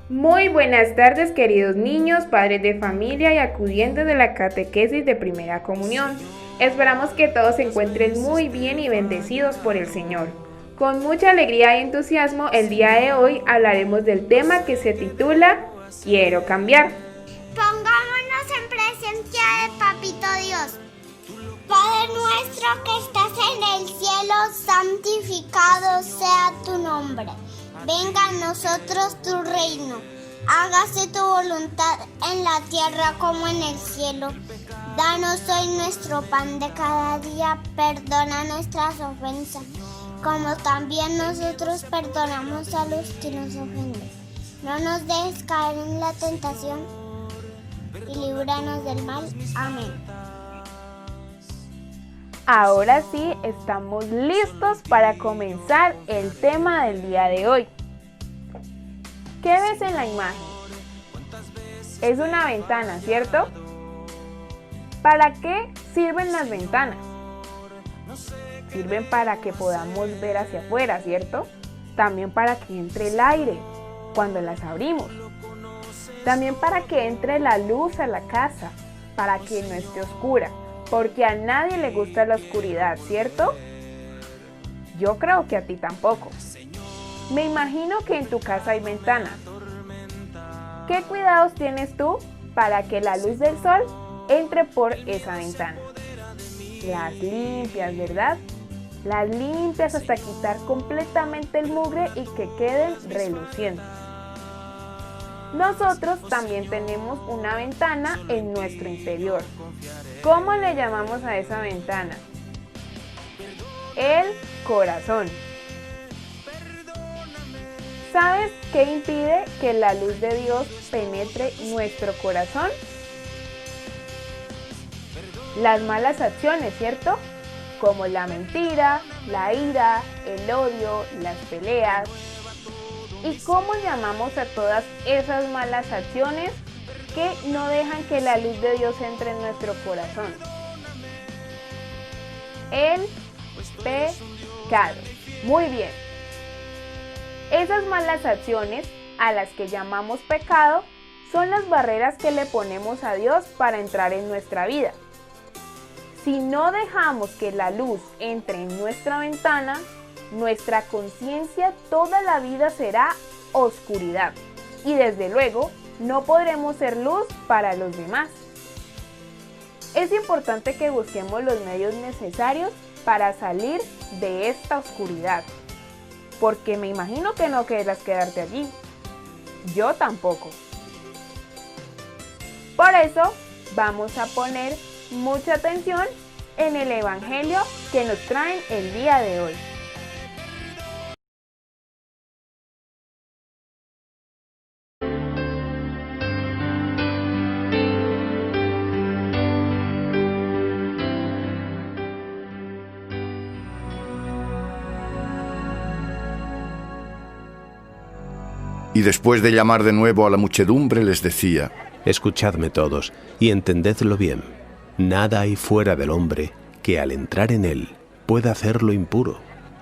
Muy buenas tardes, queridos niños, padres de familia y acudientes de la catequesis de Primera Comunión. Esperamos que todos se encuentren muy bien y bendecidos por el Señor. Con mucha alegría y entusiasmo, el día de hoy hablaremos del tema que se titula Quiero cambiar. Pongámonos en presencia de Papito Dios. Padre nuestro que estás en el cielo, santificado sea tu nombre. Venga a nosotros tu reino. Hágase tu voluntad en la tierra como en el cielo. Danos hoy nuestro pan de cada día. Perdona nuestras ofensas, como también nosotros perdonamos a los que nos ofenden. No nos dejes caer en la tentación y líbranos del mal. Amén. Ahora sí, estamos listos para comenzar el tema del día de hoy. ¿Qué ves en la imagen? Es una ventana, ¿cierto? ¿Para qué sirven las ventanas? Sirven para que podamos ver hacia afuera, ¿cierto? También para que entre el aire cuando las abrimos. También para que entre la luz a la casa, para que no esté oscura. Porque a nadie le gusta la oscuridad, ¿cierto? Yo creo que a ti tampoco. Me imagino que en tu casa hay ventanas. ¿Qué cuidados tienes tú para que la luz del sol entre por esa ventana? Las limpias, ¿verdad? Las limpias hasta quitar completamente el mugre y que queden relucientes. Nosotros también tenemos una ventana en nuestro interior. ¿Cómo le llamamos a esa ventana? El corazón. ¿Sabes qué impide que la luz de Dios penetre nuestro corazón? Las malas acciones, ¿cierto? Como la mentira, la ira, el odio, las peleas. ¿Y cómo llamamos a todas esas malas acciones que no dejan que la luz de Dios entre en nuestro corazón? El pecado. Muy bien. Esas malas acciones, a las que llamamos pecado, son las barreras que le ponemos a Dios para entrar en nuestra vida. Si no dejamos que la luz entre en nuestra ventana, nuestra conciencia toda la vida será oscuridad y desde luego no podremos ser luz para los demás. Es importante que busquemos los medios necesarios para salir de esta oscuridad, porque me imagino que no querrás quedarte allí. Yo tampoco. Por eso vamos a poner mucha atención en el Evangelio que nos traen el día de hoy. Y después de llamar de nuevo a la muchedumbre les decía: Escuchadme todos y entendedlo bien. Nada hay fuera del hombre que al entrar en él pueda hacerlo impuro.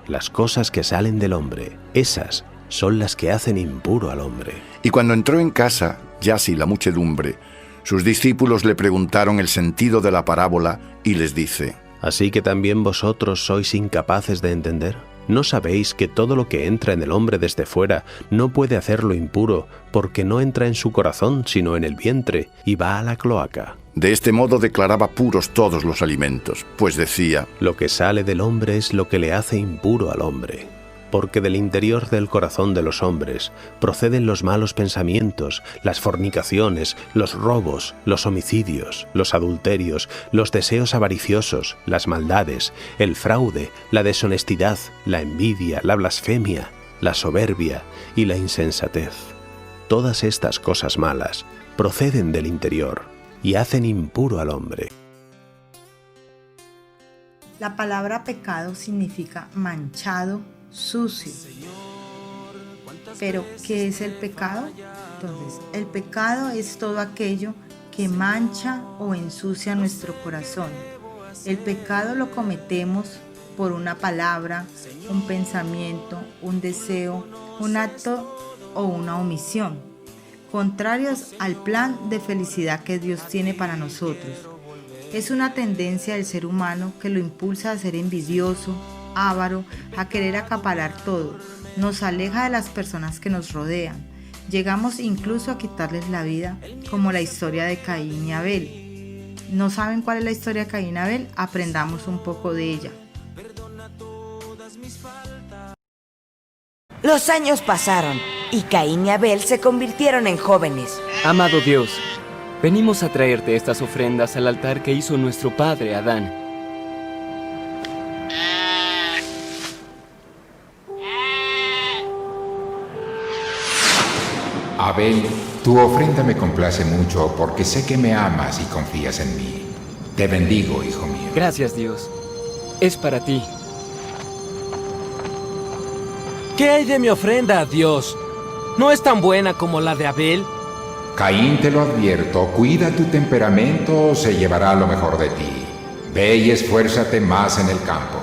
Las cosas que salen del hombre, esas son las que hacen impuro al hombre. Y cuando entró en casa, ya sin la muchedumbre, sus discípulos le preguntaron el sentido de la parábola y les dice: ¿Así que también vosotros sois incapaces de entender? ¿No sabéis que todo lo que entra en el hombre desde fuera no puede hacerlo impuro, porque no entra en su corazón sino en el vientre y va a la cloaca? De este modo declaraba puros todos los alimentos, pues decía: Lo que sale del hombre es lo que le hace impuro al hombre. Porque del interior del corazón de los hombres proceden los malos pensamientos, las fornicaciones, los robos, los homicidios, los adulterios, los deseos avariciosos, las maldades, el fraude, la deshonestidad, la envidia, la blasfemia, la soberbia y la insensatez. Todas estas cosas malas proceden del interior y hacen impuro al hombre. La palabra pecado significa manchado, sucio. Pero, ¿qué es el pecado? Entonces, el pecado es todo aquello que mancha o ensucia nuestro corazón. El pecado lo cometemos por una palabra, un pensamiento, un deseo, un acto o una omisión. contrarios al plan de felicidad que Dios tiene para nosotros. Es una tendencia del ser humano que lo impulsa a ser envidioso, avaro, a querer acaparar todo. Nos aleja de las personas que nos rodean. Llegamos incluso a quitarles la vida, como la historia de Caín y Abel. ¿No saben cuál es la historia de Caín y Abel? Aprendamos un poco de ella. Los años pasaron y Caín y Abel se convirtieron en jóvenes. Amado Dios, venimos a traerte estas ofrendas al altar que hizo nuestro padre Adán. Abel, tu ofrenda me complace mucho porque sé que me amas y confías en mí. Te bendigo, hijo mío. Gracias, Dios. Es para ti. ¿Qué hay de mi ofrenda, Dios? ¿No es tan buena como la de Abel? Caín, te lo advierto, cuida tu temperamento o se llevará lo mejor de ti. Ve y esfuérzate más en el campo.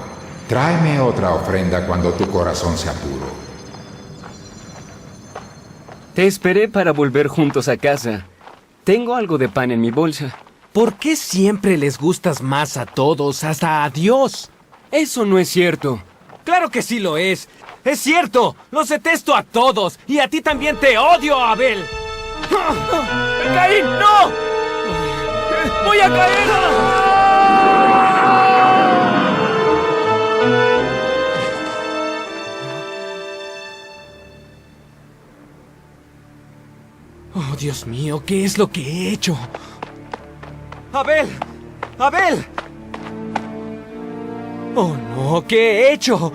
Tráeme otra ofrenda cuando tu corazón sea puro. Te esperé para volver juntos a casa. Tengo algo de pan en mi bolsa. ¿Por qué siempre les gustas más a todos, hasta a Dios? Eso no es cierto. ¡Claro que sí lo es! ¡Es cierto! ¡Los detesto a todos! ¡Y a ti también te odio, Abel! ¡Caín, no! ¡Voy a caer! ¡Oh, Dios mío! ¿Qué es lo que he hecho? ¡Abel! ¡Abel! ¡Oh, no! ¿Qué he hecho?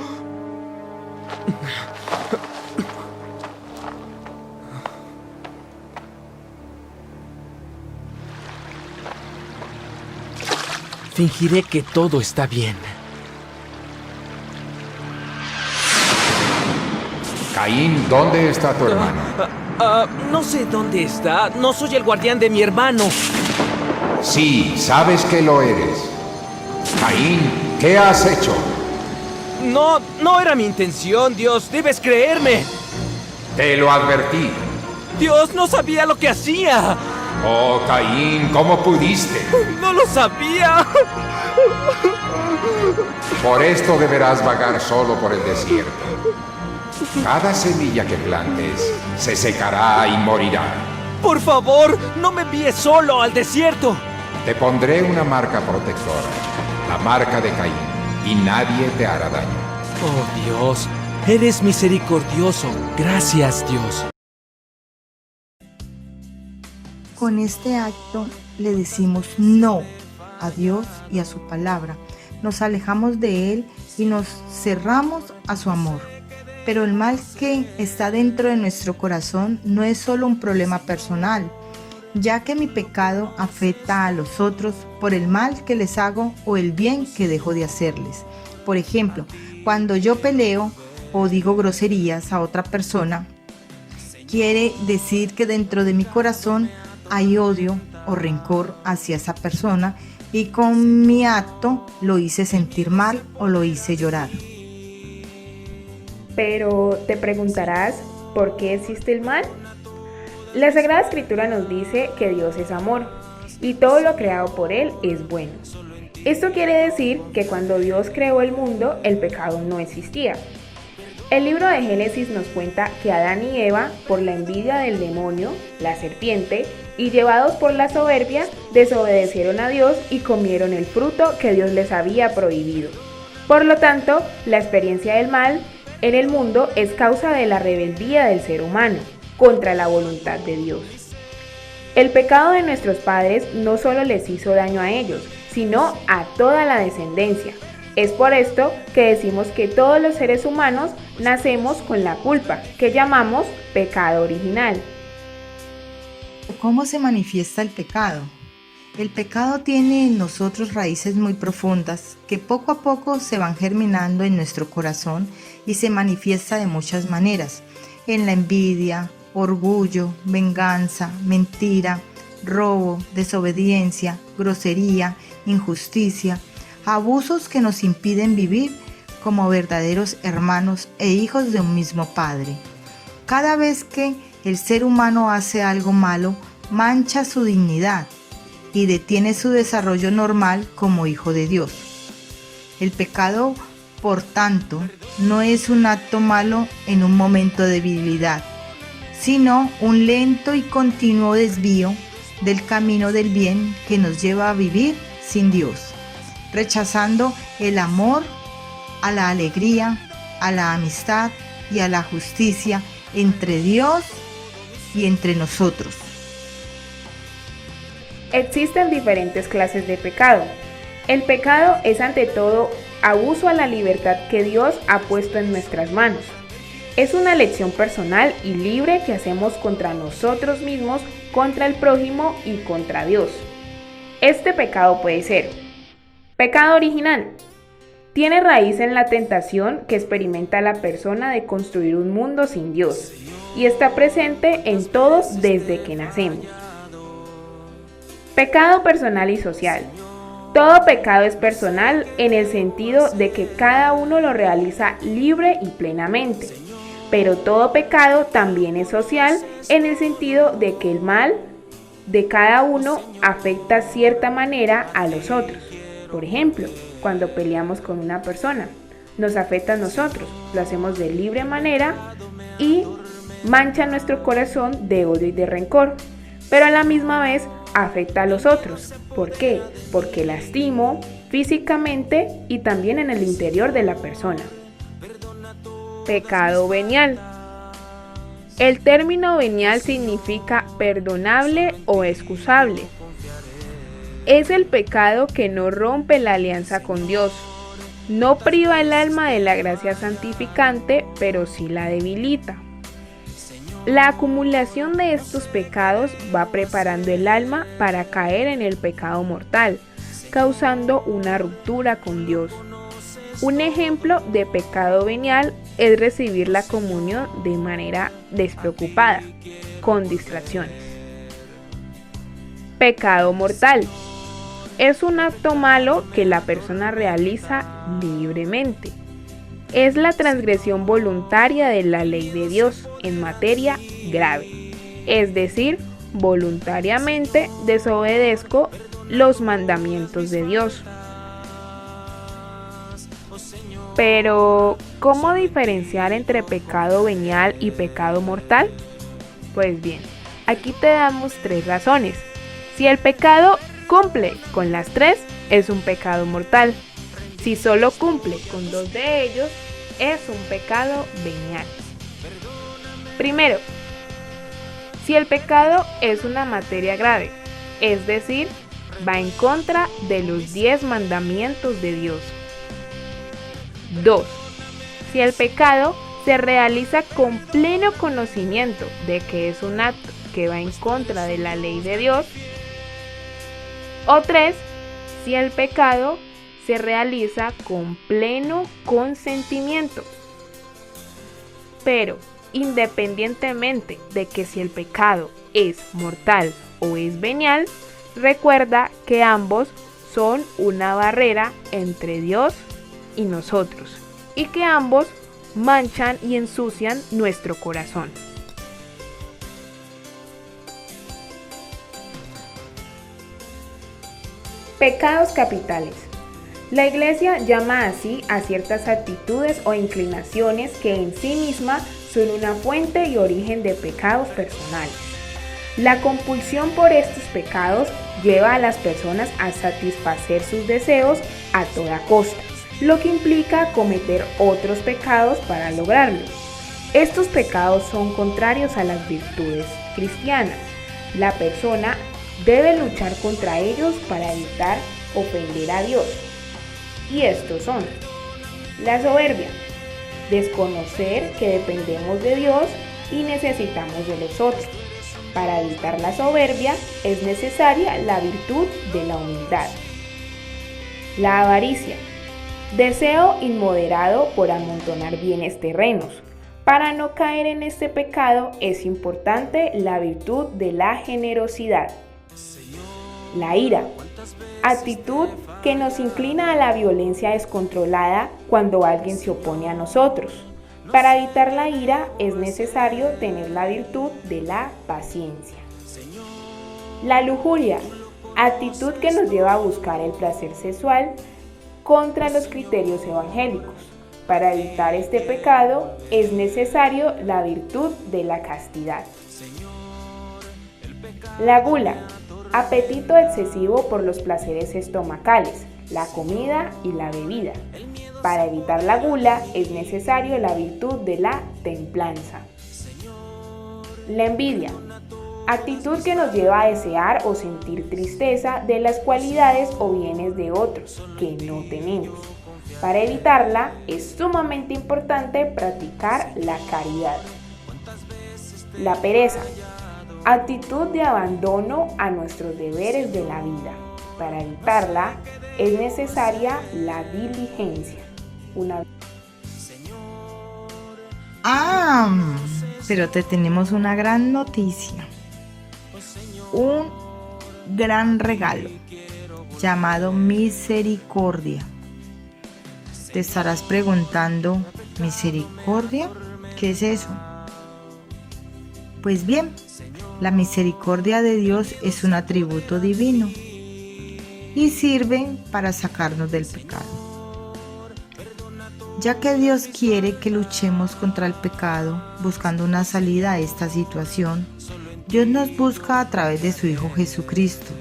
Fingiré que todo está bien. Caín, ¿dónde está tu hermano? No sé dónde está. No soy el guardián de mi hermano. Sí, sabes que lo eres. Caín, ¿qué has hecho? No era mi intención, Dios. Debes creerme. Te lo advertí. Dios, no sabía lo que hacía. Oh, Caín, ¿cómo pudiste? No lo sabía. Por esto deberás vagar solo por el desierto. Cada semilla que plantes se secará y morirá. Por favor, no me envíes solo al desierto. Te pondré una marca protectora, la marca de Caín, y nadie te hará daño. Oh, Dios, eres misericordioso. Gracias, Dios. Con este acto le decimos no a Dios y a su palabra. Nos alejamos de Él y nos cerramos a su amor. Pero el mal que está dentro de nuestro corazón no es solo un problema personal, ya que mi pecado afecta a los otros por el mal que les hago o el bien que dejo de hacerles. Por ejemplo, cuando yo peleo o digo groserías a otra persona, quiere decir que dentro de mi corazón hay odio o rencor hacia esa persona y con mi acto lo hice sentir mal o lo hice llorar. Pero te preguntarás, ¿por qué existe el mal? La Sagrada Escritura nos dice que Dios es amor y todo lo creado por Él es bueno. Esto quiere decir que cuando Dios creó el mundo, el pecado no existía. El libro de Génesis nos cuenta que Adán y Eva, por la envidia del demonio, la serpiente, y llevados por la soberbia, desobedecieron a Dios y comieron el fruto que Dios les había prohibido. Por lo tanto, la experiencia del mal en el mundo es causa de la rebeldía del ser humano contra la voluntad de Dios. El pecado de nuestros padres no solo les hizo daño a ellos, sino a toda la descendencia. Es por esto que decimos que todos los seres humanos nacemos con la culpa, que llamamos pecado original. ¿Cómo se manifiesta el pecado? El pecado tiene en nosotros raíces muy profundas que poco a poco se van germinando en nuestro corazón y se manifiesta de muchas maneras, en la envidia, orgullo, venganza, mentira, robo, desobediencia, grosería, injusticia, abusos que nos impiden vivir como verdaderos hermanos e hijos de un mismo Padre. Cada vez que el ser humano hace algo malo, mancha su dignidad y detiene su desarrollo normal como hijo de Dios. El pecado, por tanto, no es un acto malo en un momento de debilidad, sino un lento y continuo desvío del camino del bien que nos lleva a vivir sin Dios, rechazando el amor, a la alegría, a la amistad y a la justicia entre Dios y entre nosotros. Existen diferentes clases de pecado. El pecado es ante todo abuso a la libertad que Dios ha puesto en nuestras manos. Es una elección personal y libre que hacemos contra nosotros mismos, contra el prójimo y contra Dios. Este pecado puede ser pecado original. Tiene raíz en la tentación que experimenta la persona de construir un mundo sin Dios y está presente en todos desde que nacemos. Pecado personal y social. Todo pecado es personal en el sentido de que cada uno lo realiza libre y plenamente, pero todo pecado también es social en el sentido de que el mal de cada uno afecta cierta manera a los otros. Por ejemplo, cuando peleamos con una persona, nos afecta a nosotros, lo hacemos de libre manera y mancha nuestro corazón de odio y de rencor, pero a la misma vez afecta a los otros. ¿Por qué? Porque lastimo físicamente y también en el interior de la persona. Pecado venial. El término venial significa perdonable o excusable. Es el pecado que no rompe la alianza con Dios. No priva el alma de la gracia santificante, pero sí la debilita. La acumulación de estos pecados va preparando el alma para caer en el pecado mortal, causando una ruptura con Dios. Un ejemplo de pecado venial es recibir la comunión de manera despreocupada, con distracciones. Pecado mortal. Es un acto malo que la persona realiza libremente. Es la transgresión voluntaria de la ley de Dios en materia grave. Es decir, voluntariamente desobedezco los mandamientos de Dios. Pero, ¿cómo diferenciar entre pecado venial y pecado mortal? Pues bien, aquí te damos 3 razones. Si el pecado cumple con las 3, es un pecado mortal. Si solo cumple con 2 de ellos, es un pecado venial. Primero, si el pecado es una materia grave, es decir, va en contra de los 10 mandamientos de Dios. 2. Si el pecado se realiza con pleno conocimiento de que es un acto que va en contra de la ley de Dios. O 3. Si el pecado se realiza con pleno consentimiento. Pero, independientemente de que si el pecado es mortal o es venial, recuerda que ambos son una barrera entre Dios y nosotros, y que ambos manchan y ensucian nuestro corazón. Pecados capitales. La Iglesia llama así a ciertas actitudes o inclinaciones que en sí mismas son una fuente y origen de pecados personales. La compulsión por estos pecados lleva a las personas a satisfacer sus deseos a toda costa, lo que implica cometer otros pecados para lograrlo. Estos pecados son contrarios a las virtudes cristianas. La persona debe luchar contra ellos para evitar ofender a Dios. Y estos son: la soberbia, desconocer que dependemos de Dios y necesitamos de los otros. Para evitar la soberbia es necesaria la virtud de la humildad. La avaricia, deseo inmoderado por amontonar bienes terrenos. Para no caer en este pecado es importante la virtud de la generosidad. La ira, actitud que nos inclina a la violencia descontrolada cuando alguien se opone a nosotros. Para evitar la ira es necesario tener la virtud de la paciencia. La lujuria, actitud que nos lleva a buscar el placer sexual contra los criterios evangélicos. Para evitar este pecado es necesario la virtud de la castidad. La gula, apetito excesivo por los placeres estomacales, la comida y la bebida. Para evitar la gula es necesario la virtud de la templanza. La envidia, actitud que nos lleva a desear o sentir tristeza de las cualidades o bienes de otros que no tenemos. Para evitarla es sumamente importante practicar la caridad. La pereza, actitud de abandono a nuestros deberes de la vida. Para evitarla es necesaria la diligencia. Pero te tenemos una gran noticia. Un gran regalo llamado misericordia. Te estarás preguntando, ¿misericordia? ¿Qué es eso? Pues bien, la misericordia de Dios es un atributo divino y sirve para sacarnos del pecado. Ya que Dios quiere que luchemos contra el pecado, buscando una salida a esta situación, Dios nos busca a través de su Hijo Jesucristo,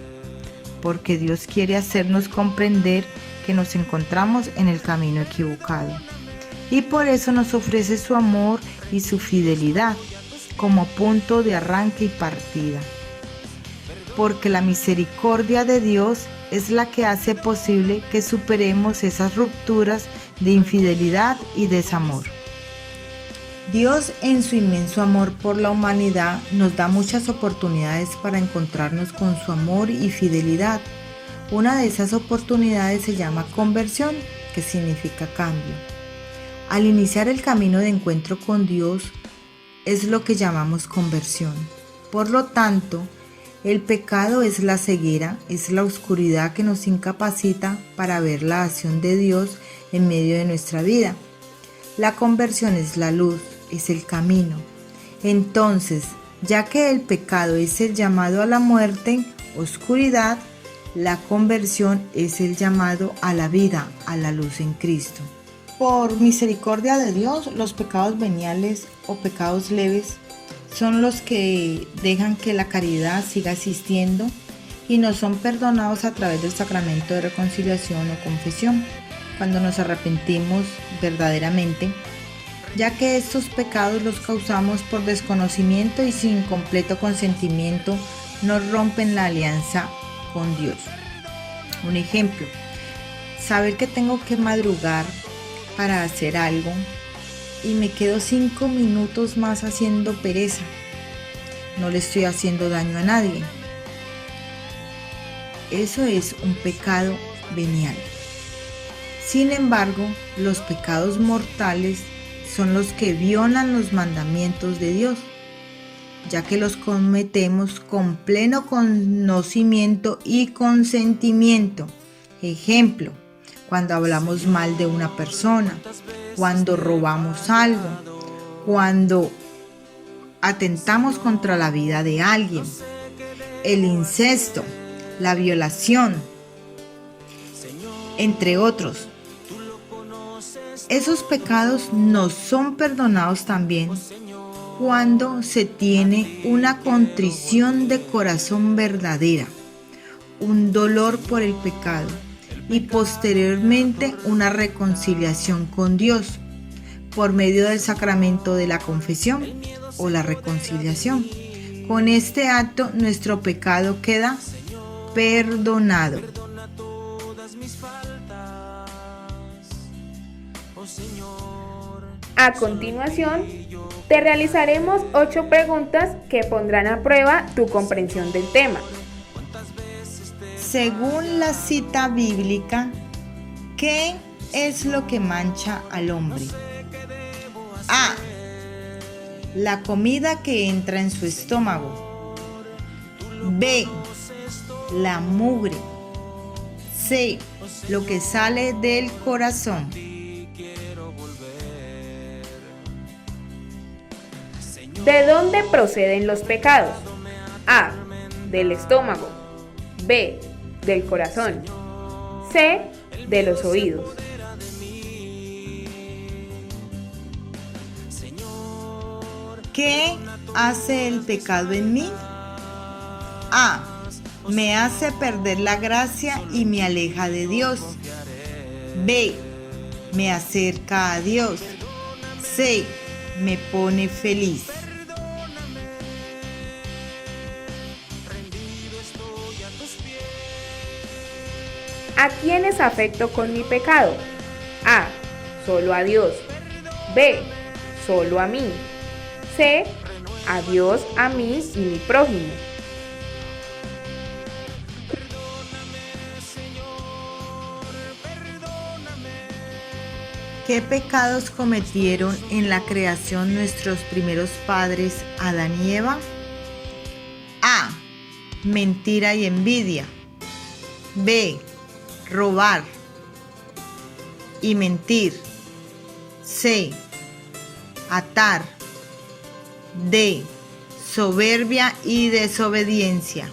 porque Dios quiere hacernos comprender que nos encontramos en el camino equivocado, y por eso nos ofrece su amor y su fidelidad como punto de arranque y partida. Porque la misericordia de Dios es la que hace posible que superemos esas rupturas de infidelidad y desamor. Dios, en su inmenso amor por la humanidad, nos da muchas oportunidades para encontrarnos con su amor y fidelidad. Una de esas oportunidades se llama conversión, que significa cambio. Al iniciar el camino de encuentro con Dios, es lo que llamamos conversión. Por lo tanto, el pecado es la ceguera, es la oscuridad que nos incapacita para ver la acción de Dios en medio de nuestra vida. La conversión es la luz, es el camino. Entonces, ya que el pecado es el llamado a la muerte, oscuridad, la conversión es el llamado a la vida, a la luz en Cristo. Por misericordia de Dios, los pecados veniales o pecados leves son los que dejan que la caridad siga existiendo y nos son perdonados a través del sacramento de reconciliación o confesión, cuando nos arrepentimos verdaderamente, ya que estos pecados los causamos por desconocimiento y sin completo consentimiento nos rompen la alianza con Dios. Un ejemplo, saber que tengo que madrugar para hacer algo y me quedo 5 minutos más haciendo pereza. No le estoy haciendo daño a nadie. Eso es un pecado venial. Sin embargo, los pecados mortales son los que violan los mandamientos de Dios, ya que los cometemos con pleno conocimiento y consentimiento. Ejemplo, cuando hablamos mal de una persona, cuando robamos algo, cuando atentamos contra la vida de alguien, el incesto, la violación, entre otros. Esos pecados nos son perdonados también cuando se tiene una contrición de corazón verdadera, un dolor por el pecado y posteriormente una reconciliación con Dios por medio del sacramento de la confesión o la reconciliación. Con este acto nuestro pecado queda perdonado. A continuación, te realizaremos 8 preguntas que pondrán a prueba tu comprensión del tema. Según la cita bíblica, ¿qué es lo que mancha al hombre? A. La comida que entra en su estómago. B. La mugre. C. Lo que sale del corazón. ¿De dónde proceden los pecados? A. Del estómago. B. Del corazón. C. De los oídos. ¿Qué hace el pecado en mí? A. Me hace perder la gracia y me aleja de Dios. B. Me acerca a Dios. C. Me pone feliz. ¿A quiénes afecto con mi pecado? A. Solo a Dios. B. Solo a mí. C. A Dios, a mí y mi prójimo. ¿Qué pecados cometieron en la creación nuestros primeros padres, Adán y Eva? A. Mentira y envidia. B. Robar y mentir. C. Atar. D. Soberbia y desobediencia.